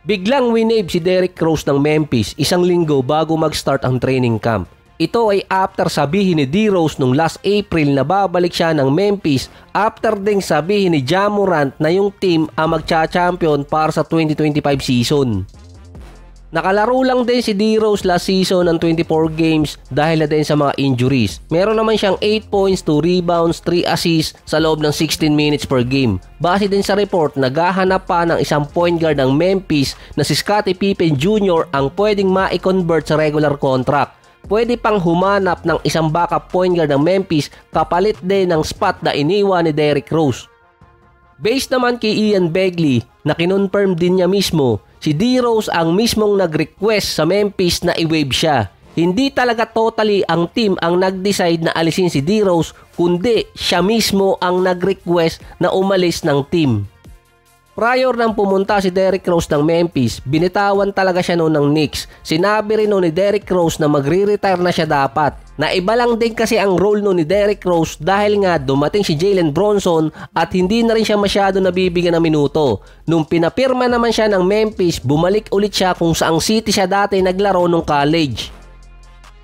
Biglang winave si Derrick Rose ng Memphis isang linggo bago mag-start ang training camp. Ito ay after sabihin ni D-Rose nung last April na babalik siya ng Memphis after ding sabihin ni Ja Morant na yung team ang magcha-champion para sa 2025 season. Nakalaro lang din si D-Rose last season ng 24 games dahil na din sa mga injuries. Meron naman siyang 8 points, 2 rebounds, 3 assists sa loob ng 16 minutes per game. Base din sa report, naghahanap pa ng isang point guard ng Memphis na si Scottie Pippen Jr. ang pwedeng ma-convert sa regular contract. Pwede pang humanap ng isang backup point guard ng Memphis kapalit din ng spot na iniwan ni Derrick Rose. Based naman kay Ian Begley na kinonfirm din niya mismo, si D-Rose ang mismong nag-request sa Memphis na i-waive siya. Hindi talaga totally ang team ang nag-decide na alisin si D-Rose, kundi siya mismo ang nag-request na umalis ng team. Prior nang pumunta si Derrick Rose ng Memphis, binitawan talaga siya noon ng Knicks. Sinabi rin noon ni Derrick Rose na magre-retire na siya dapat. Naiba lang din kasi ang role noon ni Derrick Rose dahil nga dumating si Jalen Bronson at hindi na rin siya masyado nabibigyan ng minuto. Nung pinapirma naman siya ng Memphis, bumalik ulit siya kung saang city siya dati naglaro nung college.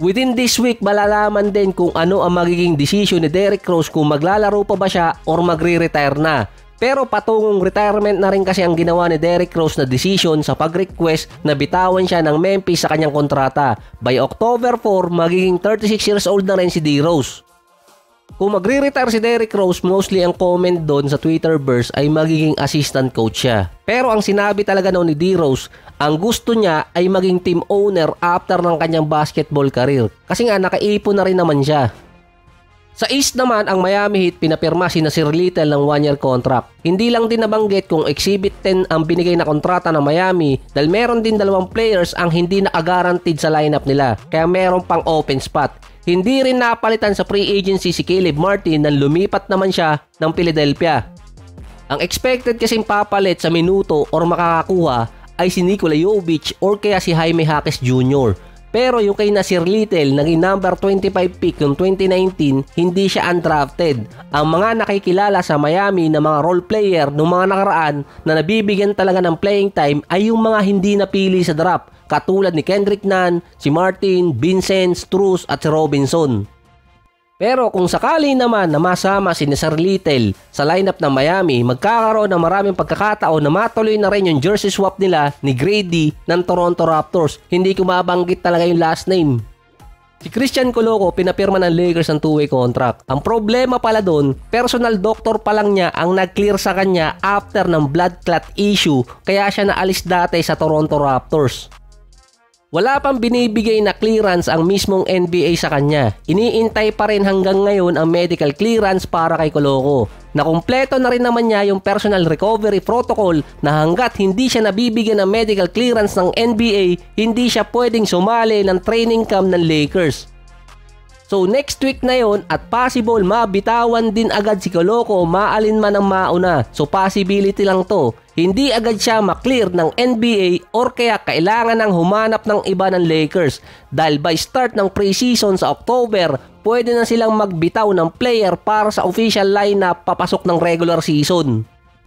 Within this week, malalaman din kung ano ang magiging desisyon ni Derrick Rose kung maglalaro pa ba siya or magre-retire na. Pero patungong retirement na rin kasi ang ginawa ni Derrick Rose na decision sa pag-request na bitawan siya ng Memphis sa kanyang kontrata. By October 4, magiging 36 years old na rin si D-Rose. Kung magre-retire si Derrick Rose, mostly ang comment doon sa Twitterverse ay magiging assistant coach siya. Pero ang sinabi talaga noon ni D-Rose, ang gusto niya ay maging team owner after ng kanyang basketball career. Kasi nga nakaipon na rin naman siya. Sa East naman, ang Miami Heat pinapirma si Nasir Little ng 1-year contract. Hindi lang din nabanggit kung Exhibit 10 ang binigay na kontrata ng Miami dahil meron din 2 players ang hindi naka-guaranteed sa lineup nila, kaya meron pang open spot. Hindi rin napalitan sa free agency si Caleb Martin nang lumipat naman siya ng Philadelphia. Ang expected kasing papalit sa minuto or makakakuha ay si Nikola Jovic or kaya si Jaime Jaquez Jr. Pero yung kay Nasir Little, naging number 25 pick noong 2019, hindi siya undrafted. Ang mga nakikilala sa Miami na mga role player noong mga nakaraan na nabibigyan talaga ng playing time ay yung mga hindi napili sa draft, katulad ni Kendrick Nunn, si Martin, Vincent, Strus at si Robinson. Pero kung sakali naman na masama si Nasir Little sa lineup ng Miami, magkakaroon ng maraming pagkakataon na matuloy na rin yung jersey swap nila ni Grady ng Toronto Raptors. Hindi ko mabanggit talaga yung last name. Si Christian Coloco pinapirma ng Lakers ang 2-way contract. Ang problema pala doon, personal doctor pa lang niya ang nag-clear sa kanya after ng blood clot issue, kaya siya naalis dati sa Toronto Raptors. Wala pang binibigay na clearance ang mismong NBA sa kanya. Iniintay pa rin hanggang ngayon ang medical clearance para kay Coloco. Nakumpleto na rin naman niya yung personal recovery protocol na hanggat hindi siya nabibigyan ng medical clearance ng NBA, hindi siya pwedeng sumali ng training camp ng Lakers. So next week na yon at possible mabitawan din agad si Coloco maalin man ang mauna. So possibility lang to. Hindi agad siya maklear ng NBA or kaya kailangan nang humanap ng iba ng Lakers dahil by start ng preseason sa October, pwede na silang magbitaw ng player para sa official lineup papasok ng regular season.